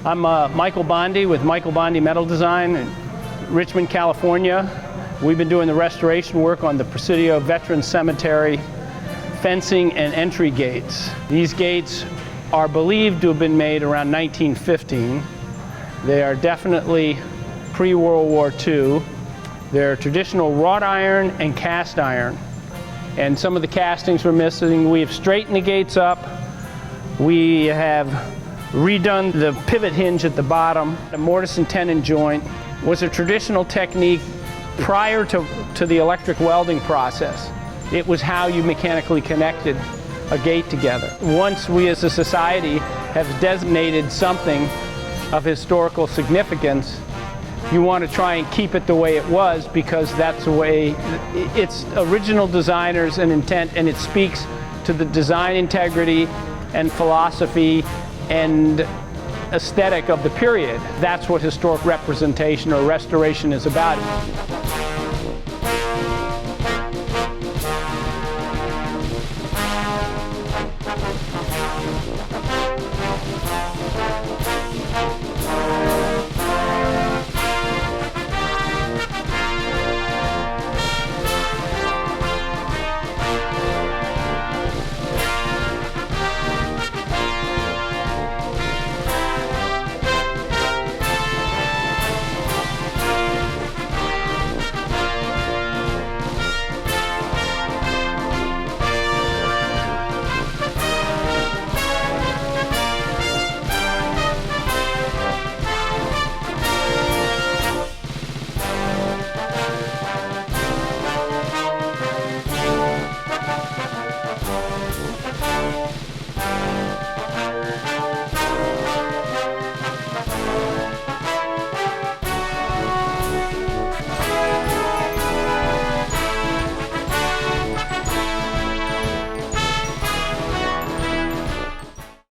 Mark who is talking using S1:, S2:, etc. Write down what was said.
S1: I'm Michael Bondi with Michael Bondi Metal Design in Richmond, California. We've been doing the restoration work on the Presidio Veterans Cemetery fencing and entry gates. These gates are believed to have been made around 1915. They are definitely pre-World War II. They're traditional wrought iron and cast iron. And some of the castings were missing. We have straightened the gates up. We have redone the pivot hinge at the bottom. The mortise and tenon joint was a traditional technique prior to the electric welding process. It was how you mechanically connected a gate together. Once we as a society have designated something of historical significance, you want to try and keep it the way it was, because that's the way it's original designers and intent, and it speaks to the design integrity and philosophy and aesthetic of the period. That's what historic representation or restoration is about.